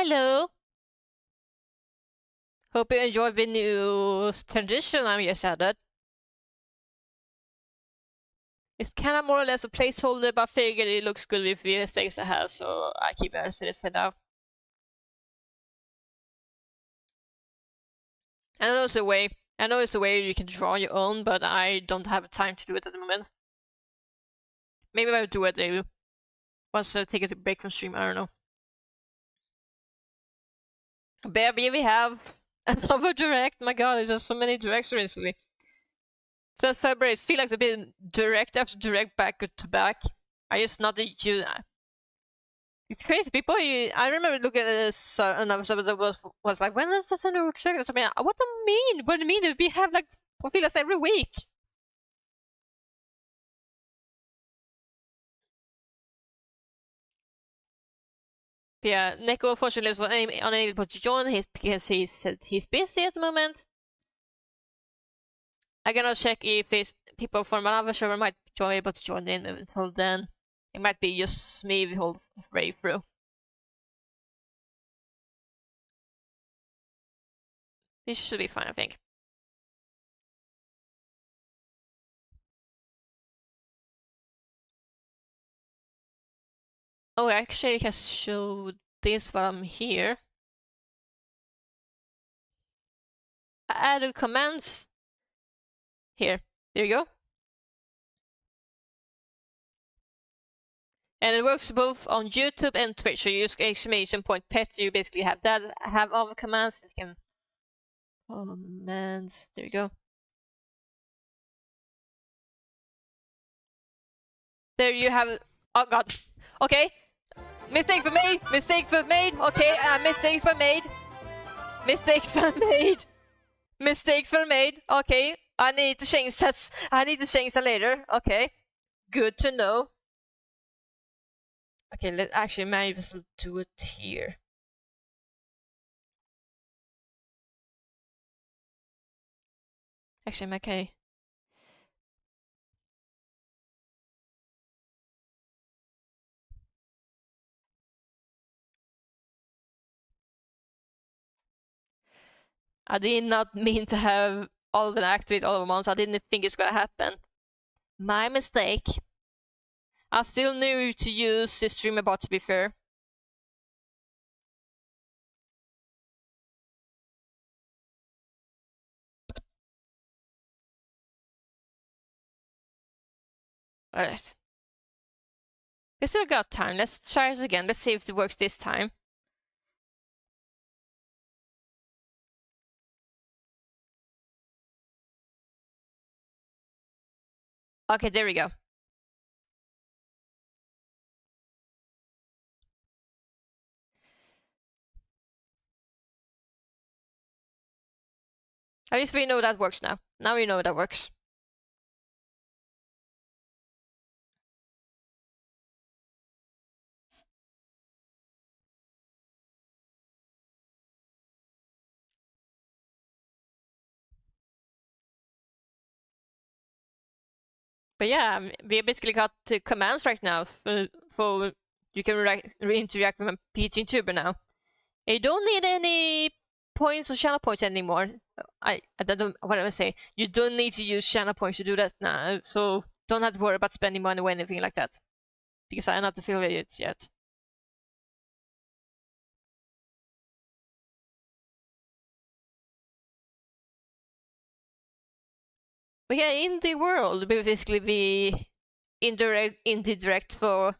Hello. Hope you enjoyed the new tradition I'm just added. It's kind of more or less a placeholder, but I figured it looks good with the stakes I have, so I keep it as it is for now. I know it's a way. I know it's a way you can draw your own, but I don't have time to do it at the moment. Maybe I'll do it later. Once I take a break from stream, I don't know. Baby, we have another direct. My god, there's just so many directs recently. Since February, it feels like they've been direct after direct back to back. I just not that you. It's crazy. People, I remember looking at this another episode that was like, when is this a new trigger? I mean, what do you mean? What do you mean? We have like, I feel like every week. But yeah, Neko unfortunately was unable to join because he said he's busy at the moment. I'm gonna check if people from another server might be able to join in until then. It might be just me the whole way through. This should be fine, I think. Oh, actually, I can show this while I'm here. I added commands. Here, there you go. And it works both on YouTube and Twitch. So you use exclamation point pet, you basically have that. Have all the commands. You can commands. There you go. There you have. Oh god. Okay. Mistakes were made. Mistakes were made. Okay. Mistakes were made. Mistakes were made. Mistakes were made. Okay. I need to change that. I need to change that later. Okay. Good to know. Okay. Let's actually maybe do it here. Actually, okay. I did not mean to have all of them activate all at once. I didn't think it's gonna happen. My mistake. I still knew to use the streamer bot, to be fair. Alright. We still got time. Let's try it again. Let's see if it works this time. Okay, there we go. At least we know that works now. Now we know that works. But yeah, we basically got the commands right now for you can interact with a PG tuber now. You don't need any points or channel points anymore. I don't what I say. You don't need to use channel points to do that now, so don't have to worry about spending money or anything like that. Because I'm not affiliated yet. But yeah, indie world, basically the indie direct for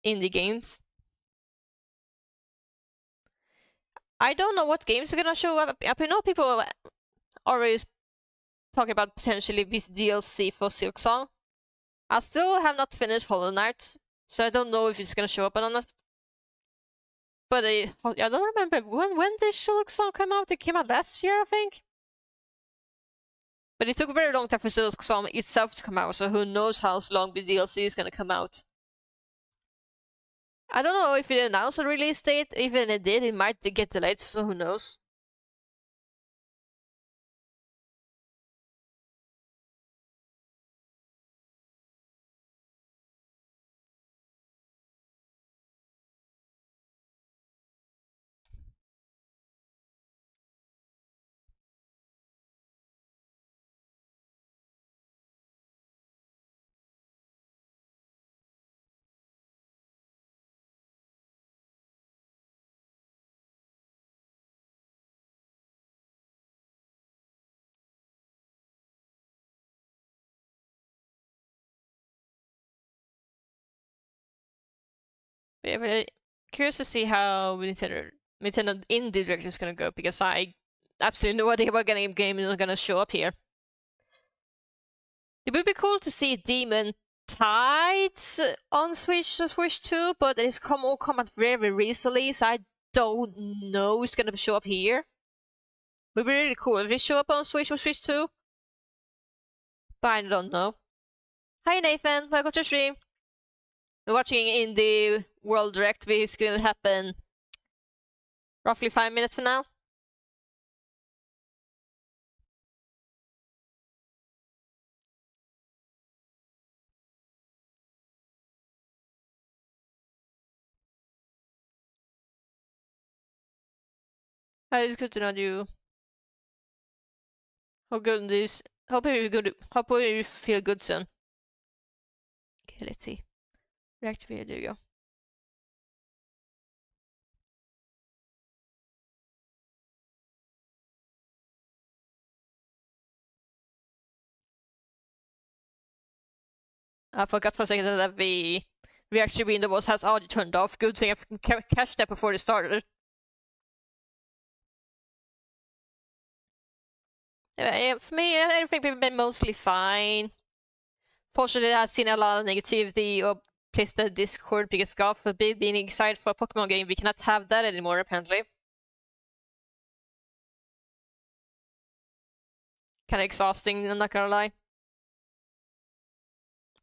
indie games. I don't know what games are gonna show up. I know people are already talking about potentially this DLC for Silksong. I still have not finished Hollow Knight, so I don't know if it's gonna show up or not. But I don't remember when did Silksong come out. It came out last year, I think. But it took a very long time for Silksong itself to come out, so who knows how long the DLC is gonna come out. I don't know if it announced a release date. Even if it did, it might get delayed, so who knows. Yeah, but curious to see how Nintendo indie direction is gonna go, because I absolutely no idea what game is gonna show up here. It would be cool to see Demon Tides on Switch 2, but it's all come out very, very recently, so I don't know it's gonna show up here. It would be really cool if it show up on Switch 2, but I don't know. Hi Nathan, welcome to stream. We're watching in the World Direct, which is gonna happen roughly 5 minutes from now. It's good to know you. How good this? Hope you feel good soon. Okay, let's see. React video. I forgot for a second that the reaction window has audio turned off. Good thing I catch that before it started. For me, everything's been mostly fine. Fortunately, I've seen a lot of negativity or placed the Discord because God forbid being excited for a Pokemon game. We cannot have that anymore, apparently. Kind of exhausting, I'm not gonna lie.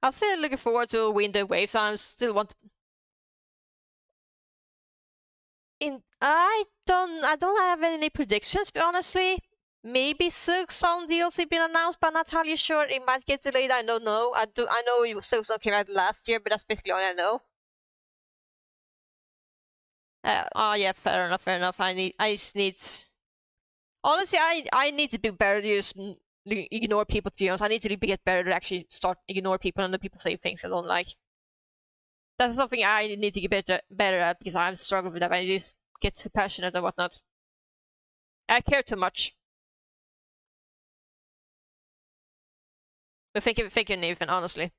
I'm still looking forward to Wind and Waves. I still want. I don't have any predictions, but honestly. Maybe Silksong DLC been announced, but I'm not entirely sure. It might get delayed. I don't know. I know Silksong came out last year, but that's basically all I know. Oh yeah, fair enough. I just need. Honestly, I need to be better to just ignore people. To be honest, I need to get better to actually start ignore people and the people say things I don't like. That's something I need to get better at because I'm struggling with that. I just get too passionate and whatnot. I care too much. But thank you, Nathan. Honestly.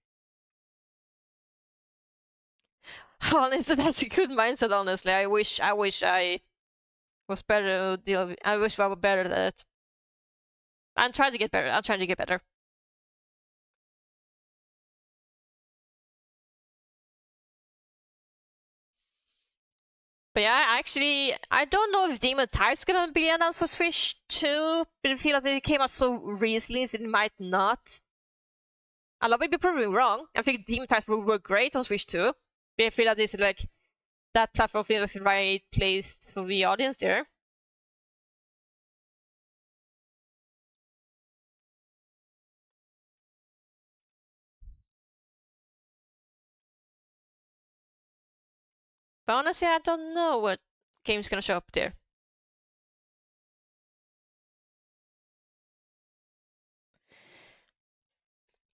Honestly, that's a good mindset. Honestly, I wish I was better. I wish I were better at it. I'm trying to get better. I'm trying to get better. But yeah, actually, I don't know if Demon Tide's gonna be announced for Switch 2, but I feel like it came out so recently, so it might not. I love it be proving wrong. I think Demon Tides will work great on Switch 2, but I feel like this is like that platform feels like the right place for the audience there. But honestly, I don't know what game's gonna show up there.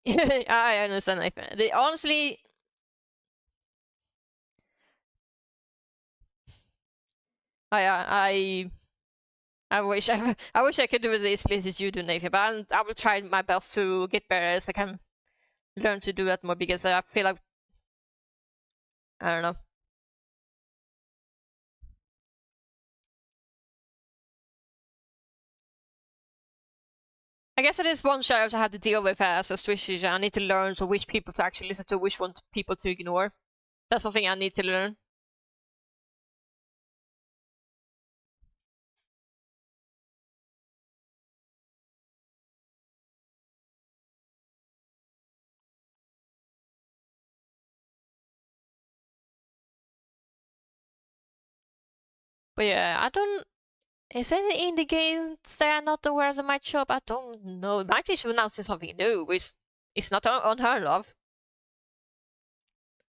I understand. They honestly, I I wish I wish I could do it as easily as you do, Nathan. But I will try my best to get better as I can learn to do that more because I feel like I don't know. I guess it is one challenge I have to deal with as a Switch user. I need to learn to which people to actually listen to, which one people to ignore. That's something I need to learn. But yeah, I don't. Is there any indie games that I'm not aware of might show up? I don't know. It might be announcing something new, which is not unheard of.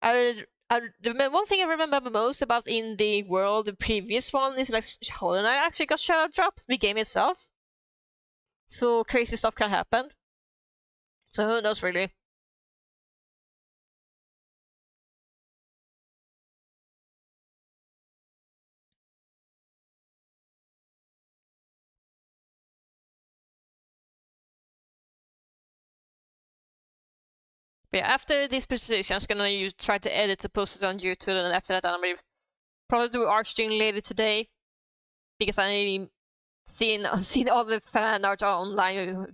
The one thing I remember most about in the world, the previous one, is like Hollow Knight actually got shadow drop, the game itself. So crazy stuff can happen. So who knows really? But yeah, after this presentation, I'm just gonna try to edit to post it on YouTube, and after that, I'm gonna probably do art stream later today because I seen all the fan art online.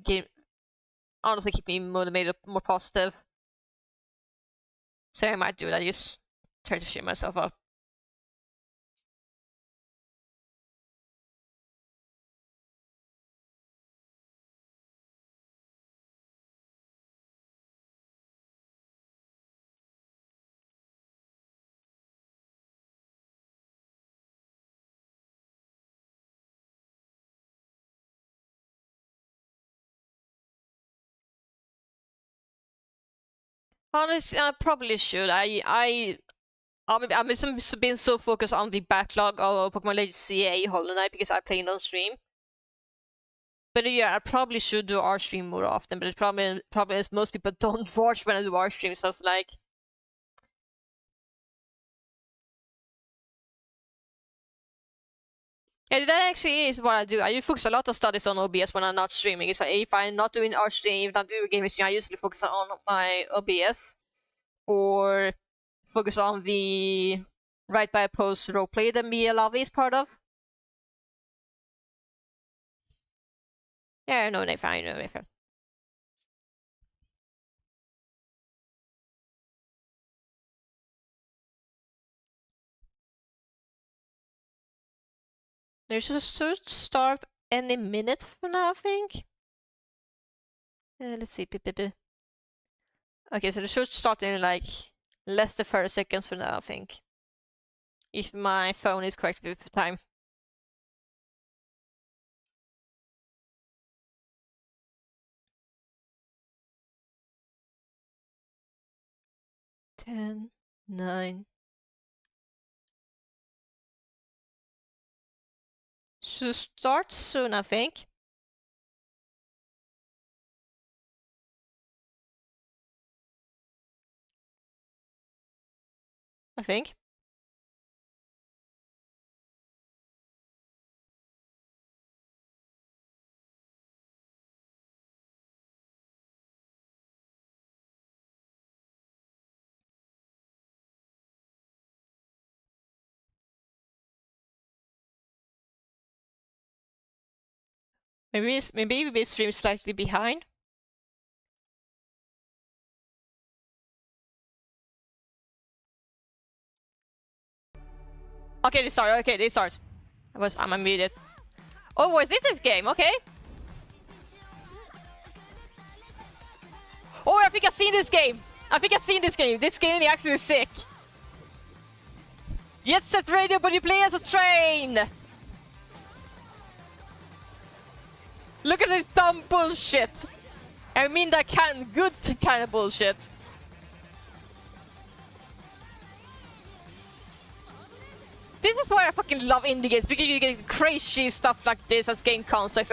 Honestly, keep me motivated, more positive. So I might do that. Just try to cheer myself up. Honestly, I probably should. I've been so focused on the backlog of Pokemon Legends CA Hollow Knight because I play on stream. But yeah, I probably should do art stream more often. But the problem is most people don't watch when I do art stream, so it's like. Yeah, that actually is what I do. I focus a lot of studies on OBS when I'm not streaming. It's like if I'm not doing art stream, not doing gaming stream, I usually focus on my OBS or focus on the Right by Post roleplay that Mia Lovey is part of. Yeah, I know Nathan, I know Nathan. There's a search start any minute from now, I think. Let's see. Okay, so the search starts in like less than 30 seconds from now, I think. If my phone is correct with the time. Ten, 9. Should start soon, I think. I think. Maybe we stream slightly behind. Okay, they start. Okay, they start. I'm unmuted. Oh, was this game? Okay. Oh, I think I've seen this game. This game is actually sick. Yes, set radio, but you play as a train. Look at this dumb bullshit. I mean that good kind of bullshit. This is why I fucking love indie games, because you get crazy stuff like this as game concepts.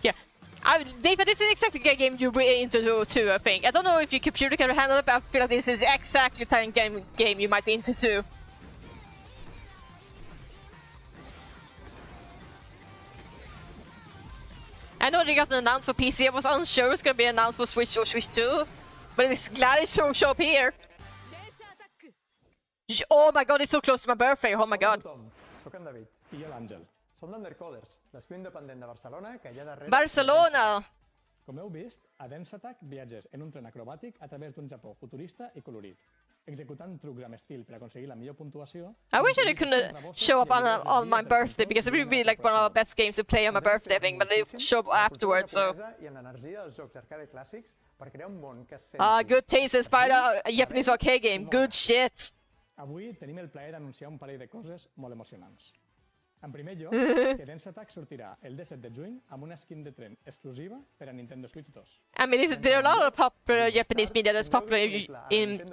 Yeah. David, this is exactly the game you're into too, I think. I don't know if your computer can handle it, but I feel like this is exactly the type of game you might be into too. I know they got an announcement for PC. I was unsure it's gonna be announced for Switch or Switch 2, but it's glad it's show up here. Oh my god, it's so close to my birthday. Oh my god. Soc en David. I jo l'Àngel. Som d'Undercoders, l'escola independent de Barcelona que hi ha darrere... Barcelona! Com heu vist, a Dance Attack viatges en un tren acrobàtic a través d'un Japó futurista i colorit, executant trucs amb estil per aconseguir la millor puntuació... I wish I could show up on my birthday, because it would be like one of the best games to play on my birthday thing, but they show up afterwards, so... I amb l'energia dels jocs arcade clàssics per crear un món que good taste inspired a Japanese arcade game. Good shit. Avui tenim el plaer d'anunciar un parell de coses molt emocionants. En primer lloc, que Dance Attack sortirà el 17 de juny amb una skin de tren exclusiva per a Nintendo Switch 2. I mean, there are a lot of popular Japanese media that's popular in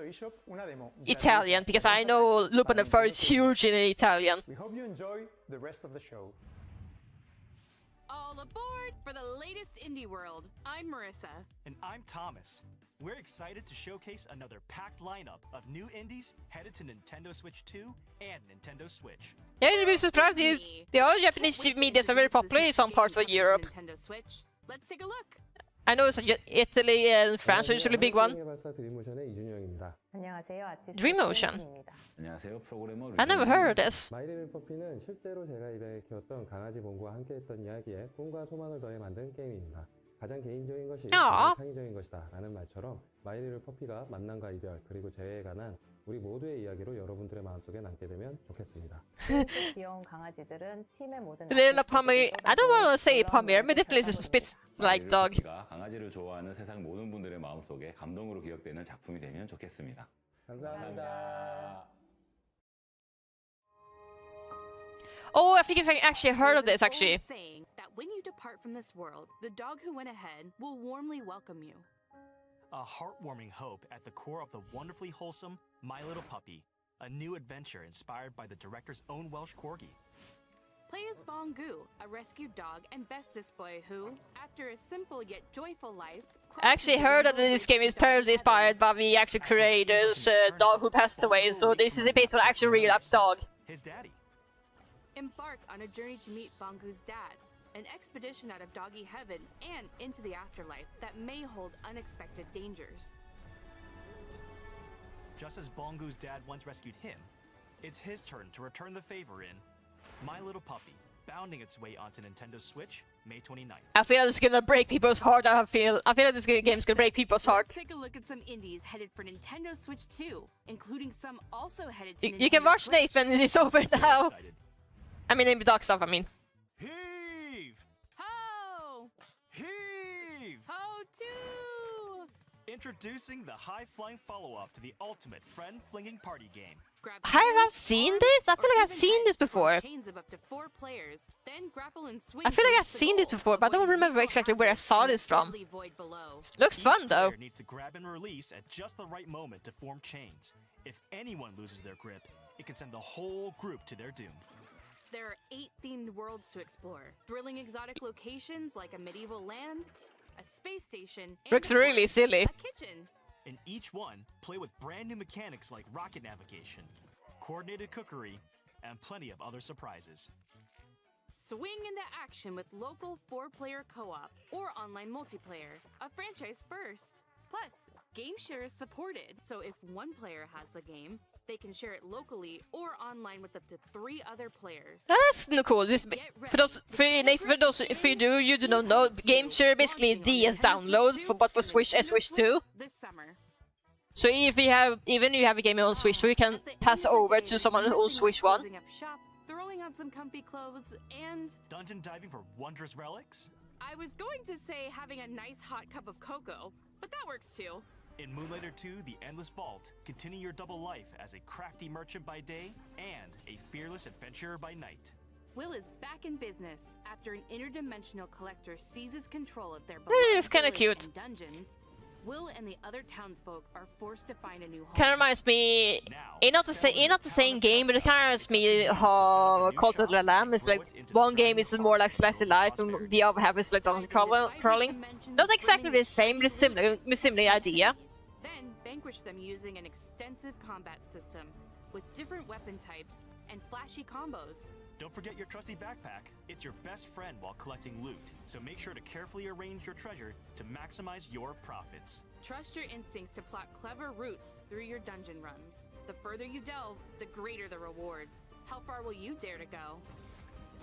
Italian, because I know Lupin the Furry is huge in Italian. We hope you enjoy the rest of the show. All aboard for the latest indie world. I'm Marissa. And I'm Thomas. We're excited to showcase another packed lineup of new indies headed to Nintendo Switch 2 and Nintendo Switch. Yeah, you'd be surprised. The other Japanese media are very popular in some parts of Europe. Nintendo Switch. Let's take a look. I know it's Italy and France are usually a big one. 발사 드림모션의 이준영입니다. 안녕하세요. 아티스트 Dreamotion. 최은순입니다. 안녕하세요. 프로그래머 I never heard of this. 마이리를 퍼피는 실제로 제가 입에 키웠던 강아지 봄과 함께했던 이야기에 꿈과 소망을 더해 만든 게임입니다. 가장 개인적인 것이 가장 창의적인 것이다 라는 말처럼 마이리를 퍼피가 만남과 이별 그리고 재해에 관한 우리 모두의 이야기로 여러분들의 마음속에 남게 되면 좋겠습니다. 귀여운 강아지들은 팀의 모든 Little Pommy. I don't want to say Pommy. But definitely it spits like dog. 퍼피가 강아지를 좋아하는 세상 모든 분들의 마음속에 감동으로 기억되는 작품이 되면 좋겠습니다. 감사합니다. Oh, I think I actually heard of this actually. Saying that when you depart from this world, the dog who went ahead will warmly welcome you. A heartwarming hope at the core of the wonderfully wholesome My Little Puppy, a new adventure inspired by the director's own Welsh corgi. Play as Bongu, a rescued dog and bestest boy who, after a simple yet joyful life, I actually heard that this game is partly inspired by the actual creator's dog who passed away. So this is based on an actual real life dog. His daddy. embark on a journey to meet Bongu's dad, an expedition out of doggy heaven and into the afterlife that may hold unexpected dangers. Just as Bongu's dad once rescued him, it's his turn to return the favor in My Little Puppy, bounding its way onto Nintendo Switch, May 29th. I feel it's gonna break people's heart. I feel like this game's gonna break people's hearts. Let's take a look at some indies headed for Nintendo Switch 2, including some also headed to Nintendo You can watch Switch. Nathan. It's over So now. excited. I mean, in the dog stuff. I mean. Heave! Ho! Heave! Ho 2! Introducing the high-flying follow-up to the ultimate friend-flinging party game. Grab Have I hands, seen arms, this? I feel or like I've even seen heads this to form before. Chains of up to 4 players, then grapple and swing I feel like towards I've the seen this goal, before, but I don't avoiding remember lethal exactly where I hazards saw in the this from. deadly void below. Looks Each fun though. player needs to grab and release at just the right moment to form chains. If anyone loses their grip, it can send the whole group to their doom. There are 8 themed worlds to explore. Thrilling exotic locations like a medieval land, a space station, and Looks of really course, silly. a kitchen. In each one, play with brand new mechanics like rocket navigation, coordinated cookery, and plenty of other surprises. Swing into action with local 4-player co-op or online multiplayer, a franchise first. Plus, game share is supported, so if one player has the game, they can share it locally or online with up to 3 other players. That's cool. This for those if you do not know, game share basically DS download for but for Switch and Switch 2. This summer. So if you have you have a game on Switch 2, you can At the pass end of the over day, to there's someone nothing who's like Switch 1. closing up shop, throwing on some comfy clothes, and Dungeon diving for wondrous relics? I was going to say having a nice hot cup of cocoa, but that works too. In Moonlighter 2, The Endless Vault, continue your double life as a crafty merchant by day and a fearless adventurer by night. Will is back in business after an interdimensional collector seizes control of their It's beloved kinda village cute. and dungeons. Will and the other townsfolk are forced to find a new home. Kind of reminds me. It's not the same game, but it kind of reminds me how Cult of the Lamb is like. One game is more like slice of life, and the other half is like dungeon crawling. Not exactly the same, but similar idea. Then vanquish them using an extensive combat system with different weapon types and flashy combos. Don't forget your trusty backpack. It's your best friend while collecting loot, so make sure to carefully arrange your treasure to maximize your profits. Trust your instincts to plot clever routes through your dungeon runs. The further you delve, the greater the rewards. How far will you dare to go?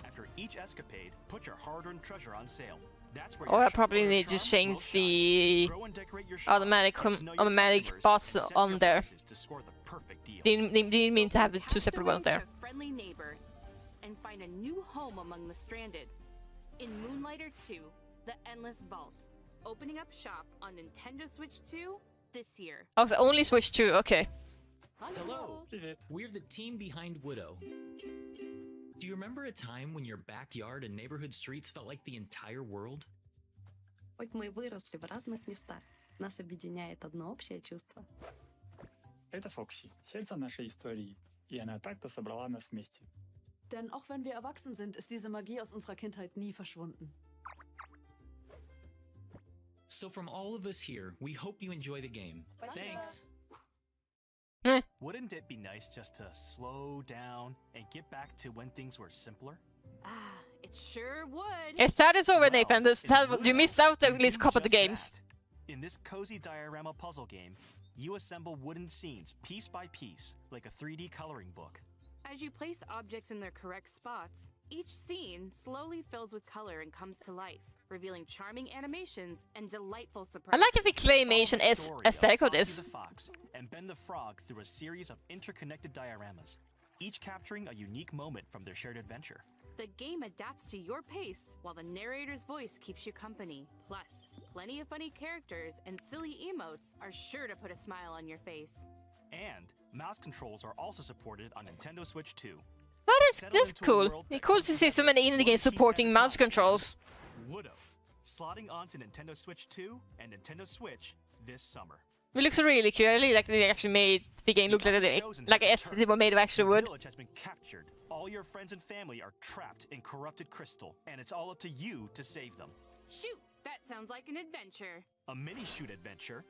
After each escapade, put your hard-earned treasure on sale. That's where Oh, your I probably shopware need to charm change will shine. the Grow and decorate your shop, automatic get to know your automatic customers, bots and set on your there. prices to score the perfect deal. Didn't mean to have the 2 separate Castaway ones there. to friendly neighbor and find a new home among the stranded. In Moonlighter 2, The Endless Vault, opening up shop on Nintendo Switch 2 this year. Oh, so only Switch 2. Okay. Hello! We're the team behind Widow. Do you remember a time when your backyard and neighborhood streets felt like the entire world? Хоть мы и выросли в разных местах, нас объединяет одно общее чувство. Это Фокси, сердце нашей истории, и она так-то собрала нас вместе. Denn auch wenn wir erwachsen sind, ist diese Magie aus unserer Kindheit nie verschwunden. So from all of us here, we hope you enjoy the game. Thanks! Wouldn't it be nice just to slow down and get back to when things were simpler? Ah, It sure would. It's sad it's over, Well, Nathan. You missed out at least a couple of the games. That. In this cozy diorama puzzle game, you assemble wooden scenes piece by piece, like a 3D coloring book. As you place objects in their correct spots, each scene slowly fills with color and comes to life, revealing charming animations and delightful I surprises. like if the claymation Follow the is story of aesthetic of Foxy this. the Fox and Ben the Frog through a series of interconnected dioramas, each capturing a unique moment from their shared adventure. The game adapts to your pace, while the narrator's voice keeps you company. Plus, plenty of funny characters and silly emotes are sure to put a smile on your face. And mouse controls are also supported on Nintendo Switch 2. Oh, that's Settle into a cool. world It's that cool comes to see so together many indie one games piece at supporting a mouse time. controls. Widow, slotting onto Nintendo Switch 2 and Nintendo Switch this summer. It looks really cute. I really like that they actually made the game look like as they were made of actual The wood. village has been captured. All your friends and family are trapped in corrupted crystal, and it's all up to you to save them. Shoot, that sounds like an adventure. A mini-shoot adventure.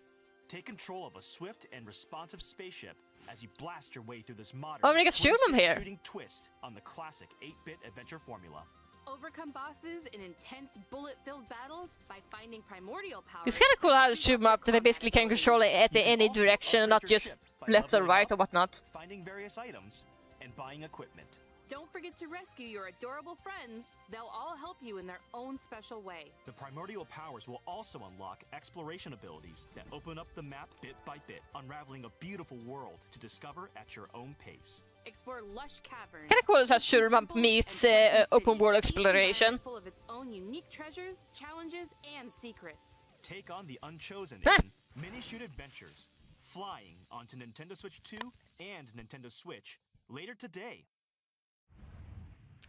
Take control of a swift and responsive spaceship as you blast your way through this modern Oh, we can shoot them here. shooting twist on the classic 8-bit adventure formula. Overcome bosses in intense bullet-filled battles by finding primordial powers. It's kind of cool how to shoot them up that they basically can control it at any Also direction and not upgrade your just ship by left or leveling right up, or whatnot. finding various items, and buying equipment. Don't forget to rescue your adorable friends. They'll all help you in their own special way. The primordial powers will also unlock exploration abilities that open up the map bit by bit, unraveling a beautiful world to discover at your own pace. Explore lush caverns. Kind of cool how shoot 'em up temples, meets and sunken open cities, world each environment exploration. full of its own unique treasures, challenges, and secrets. Take on the Unchosen Huh. in mini-shoot adventures, flying onto Nintendo Switch 2 and Nintendo Switch later today.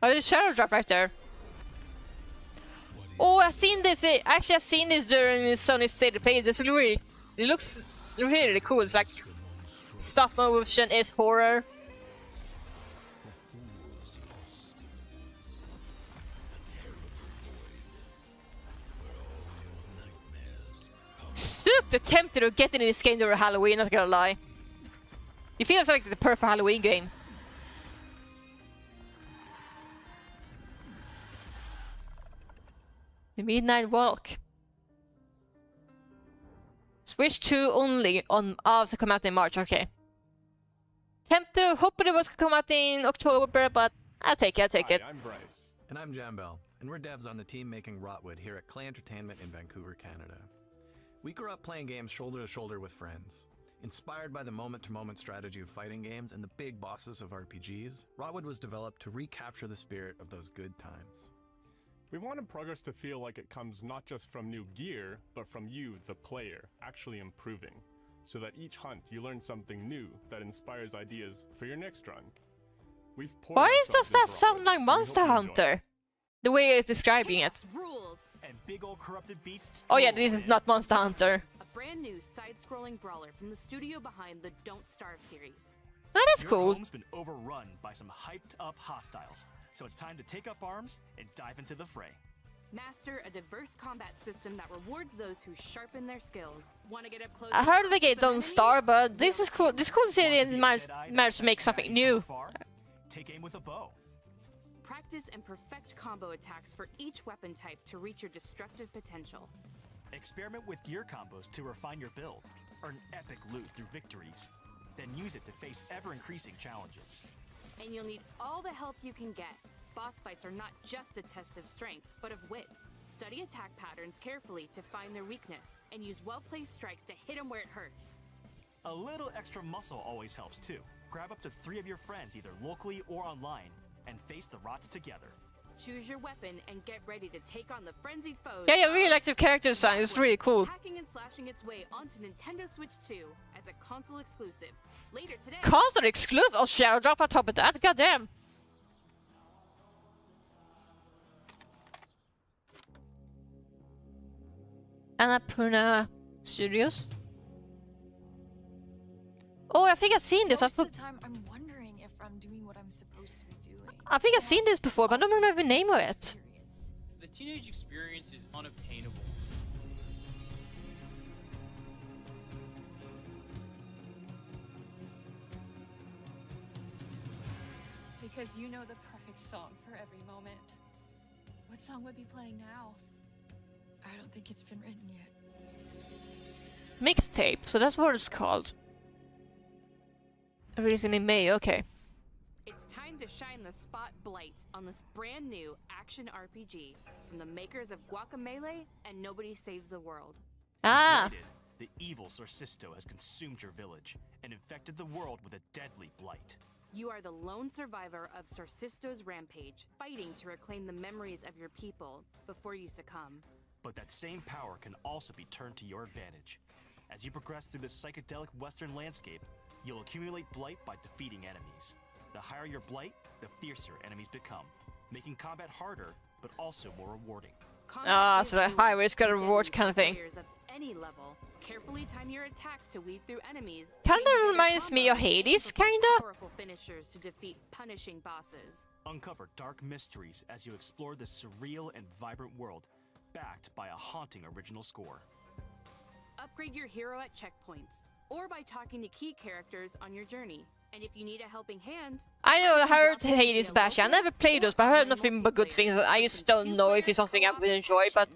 Oh, there's a shadow drop right there. Oh, I've seen this. Actually, I've seen this during the Sony State of Play. This is really, it looks really cool. It's like stop motion is horror. Super tempted to get into this game during Halloween, not gonna lie. It feels like the perfect Halloween game. The Midnight Walk. Switch 2 only on to come out in March, okay. Tempted, hoping it was gonna come out in October, but I'll take it, Hi, I'm Bryce. And I'm Jambel, and we're devs on the team making Rotwood here at Clay Entertainment in Vancouver, Canada. We grew up playing games shoulder to shoulder with friends. Inspired by the moment-to-moment strategy of fighting games and the big bosses of RPGs, Rotwood was developed to recapture the spirit of those good times. We wanted progress to feel like it comes not just from new gear, but from you, the player, actually improving, so that each hunt you learn something new that inspires ideas for your next run. Why does that sound like Monster Hunter? The way it's describing it. Rules. And big old corrupted beasts. Oh yeah, this is not Monster Hunter. A brand new side-scrolling brawler from the studio behind the Don't Starve series. That is cool. Your home's been overrun by some hyped-up hostiles, so it's time to take up arms and dive into the fray. Master a diverse combat system that rewards those who sharpen their skills. Want to get up close? I heard the game Don't Starve, but this is cool. This is cool to see they managed to make something new. Take aim with a bow. Practice and perfect combo attacks for each weapon type to reach your destructive potential. Experiment with gear combos to refine your build. Earn epic loot through victories. Then use it to face ever-increasing challenges. And you'll need all the help you can get. Boss fights are not just a test of strength, but of wits. Study attack patterns carefully to find their weakness, and use well-placed strikes to hit them where it hurts. A little extra muscle always helps too. Grab up to 3 of your friends either locally or online, and face the rots together. Choose your weapon and get ready to take on the frenzied foes. Yeah, I really like the character design. It's really cool. Hacking and slashing its way onto Nintendo Switch 2 as a console exclusive. Later today. Console exclusive? Oh, shadow drop on top of that? Goddamn. Annapurna Studios. Oh, I think I've seen this. Most of the time, I'm wondering if I'm doing what I'm supposed to be doing. I think I've seen this before, but I don't remember the name of it. The teenage experience is unobtainable. Because you know the perfect song for every moment. song would be playing now? I don't think it's been written yet. Mixtape, so that's what it's called. Releasing in May, okay. It's time to shine the spotlight on this brand new action RPG from the makers of Guacamelee and Nobody Saves the World. Ah! Blighted, the evil Sorcisto has consumed your village and infected the world with a deadly blight. You are the lone survivor of Sorcisto's rampage, fighting to reclaim the memories of your people before you succumb. But that same power can also be turned to your advantage. As you progress through this psychedelic western landscape, you'll accumulate blight by defeating enemies. The higher your blight, the fiercer enemies become, making combat harder, but also more rewarding. Ah, so the high risk got a reward kind of thing. Players of any level, carefully time your attacks to weave through enemies. Kinda reminds me of Hades, kinda. Powerful finishers to defeat punishing bosses. Uncover dark mysteries as you explore this surreal and vibrant world, backed by a haunting original score. Upgrade your hero at checkpoints, or by talking to key characters on your journey. And if you need a helping hand, I know I heard Hades Bastion. I never played those, but I heard nothing but good things. I just don't know if it's something I would enjoy, but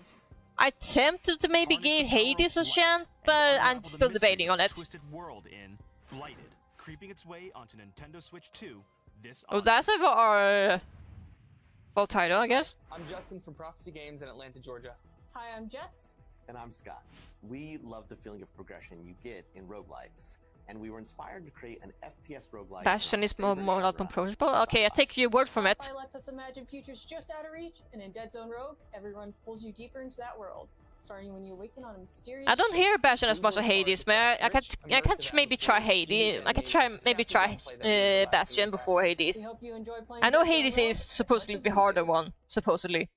I tempted to maybe give Hades a chance, but I'm still debating on it. Twisted world in Blighted, creeping its way onto Nintendo Switch 2 this Oh, that's our full title, I guess. I'm Justin from Prophecy Games in Atlanta, Georgia. Hi, I'm Jess. And I'm Scott. We love the feeling of progression you get in roguelikes, and we were inspired to create an FPS roguelike. Bastion is more not approachable. Okay, I take your word from it. Sci-fi lets us imagine futures just out of reach, and in Dead Zone Rogue, everyone pulls you deeper into that world, starting when you awaken on a mysterious. I don't hear Bastion as much as Hades, but I could maybe try Hades. I could maybe try Bastion before Hades. I know Hades is supposed to be harder one, supposedly.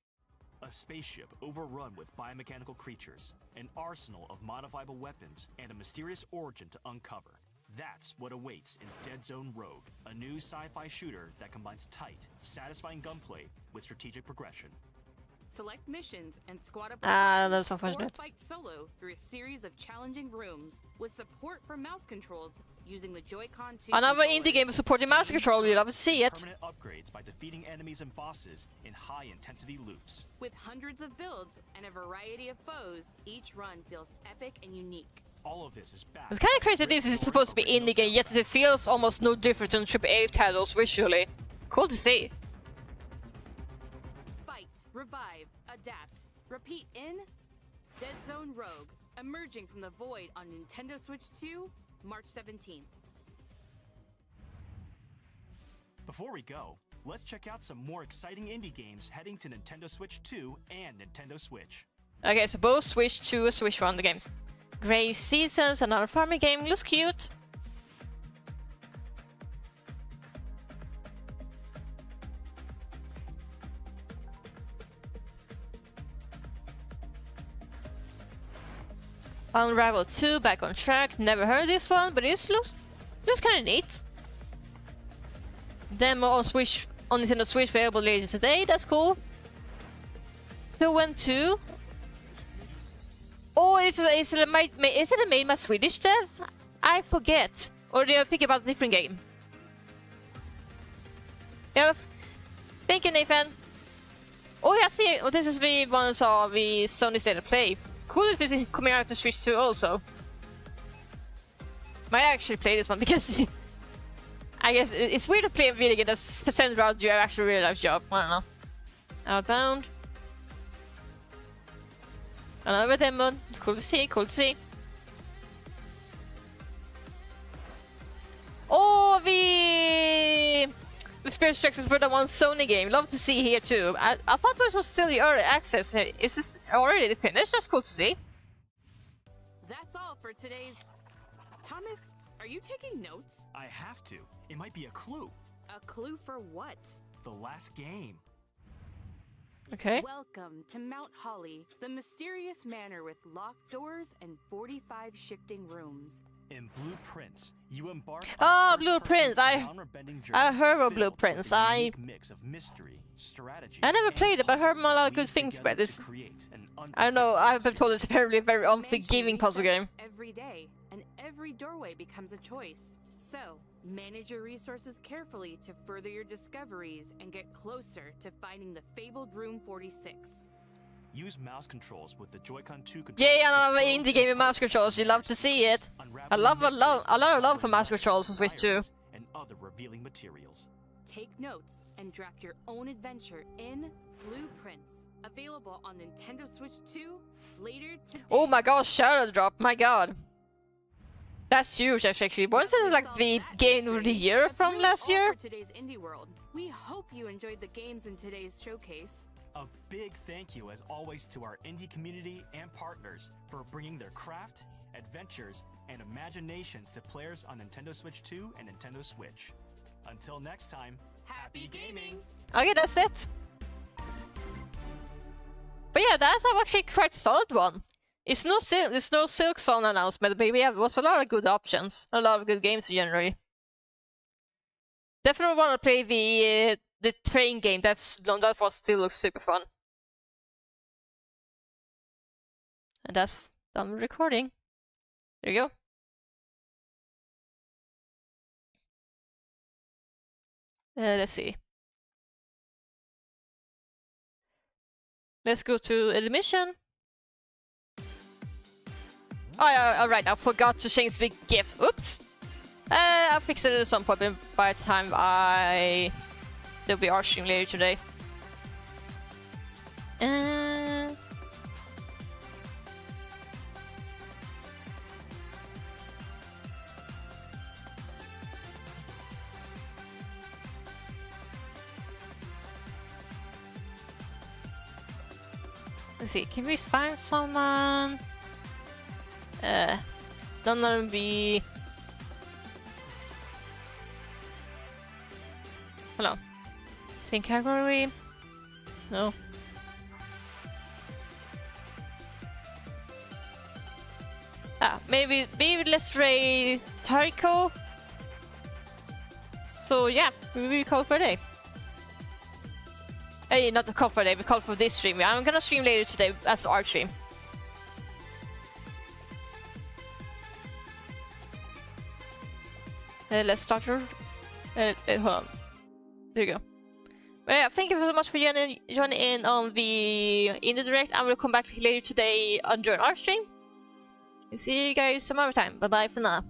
A spaceship overrun with biomechanical creatures, an arsenal of modifiable weapons, and a mysterious origin to uncover. That's what awaits in Dead Zone Rogue, a new sci-fi shooter that combines tight, satisfying gunplay with strategic progression. select missions and squad up that's or unfortunate. fight solo through a series of challenging rooms with support for mouse controls using the Joy-Con 2 Another indie game supporting mouse control, you'd love to see it. Permanent upgrades by defeating enemies and bosses in high-intensity loops. With hundreds of builds and a variety of foes, each run feels epic and unique. All of this is backed. It's kind of crazy this is supposed to be indie game, yet it feels almost no different than AAA titles visually. Cool to see. Fight, revive, adapt, repeat in Dead Zone Rogue, emerging from the void on Nintendo Switch 2, March 17th. Before we go, let's check out some more exciting indie games heading to Nintendo Switch 2 and Nintendo Switch. Okay, so both Switch 2 and Switch 1 the games. Grey Seasons, another farming game, looks cute. Unravel 2, back on track. Never heard this one, but it looks kind of neat. Demo on Switch, on Nintendo Switch, available later today. That's cool. 2 and 2. Oh, is it made by Swedish dev? I forget. Or did I think about a different game? Yeah. Thank you, Nathan. Oh, yeah, see. Oh, this is the one of the Sony State of Play. Cool if this is coming out to Switch 2 also. Might actually play this one because I guess it's weird to play a video game that's centered around your actual real life job. I don't know. Outbound. Another demo. It's cool to see, cool to see. Oh, the Spirit Structures were the one Sony game. Love to see here too. I thought this was still the early access. Is this already finished? That's cool to see. That's all for today's... Thomas, are you taking notes? I have to. It might be a clue. A clue for what? The last game. Okay. Welcome to Mount Holly, the mysterious manor with locked doors and 45 shifting rooms. In Blueprints, you embark on a Blueprints. I heard of Blueprints. mix of mystery, strategy. I never played it, but I heard a lot of good things about this. I don't know. I've been told it's a very unforgiving puzzle game. Every day, and every doorway becomes a choice. So, Manage your resources carefully to further your discoveries and get closer to finding the fabled Room 46. Use mouse controls with the Joy-Con 2 controller. Yay, another indie game with mouse controls. You love to see it. I love a lot of love for mouse controls on Switch 2. And other revealing materials. Take notes and draft your own adventure in Blueprints. Available on Nintendo Switch 2 later today. Oh my god, Shadow Drop, my god. That's huge actually. Wasn't this like the game of the year from last year? For today's Indie World. We hope you enjoyed the games in today's showcase. A big thank you as always to our indie community and partners for bringing their craft, adventures, and imaginations to players on Nintendo Switch 2 and Nintendo Switch. Until next time, happy gaming! Okay, that's it. But yeah, that's actually quite a solid one. It's no there's no Silk Zone announcement, but yeah, it was a lot of good options. A lot of good games generally. Definitely want to play the train game. That one still looks super fun. And that's done with recording. There you go. Let's see. Let's go to admission. Oh yeah, alright, I forgot to change the gifts. Oops! I'll fix it at some point by the time there'll be our stream later today. Let's see, can we find someone? Don't let them be. Hold on. Same category? No. Maybe let's raid Tariko. So yeah, we call for a day. Hey, not the call for a day, we call for this stream. I'm gonna stream later today as our stream. Let's start her. Hold on. There you go. But yeah, thank you so much for joining in on the Indie Direct. I will come back later today and join our stream. See you guys some other time. Bye bye for now.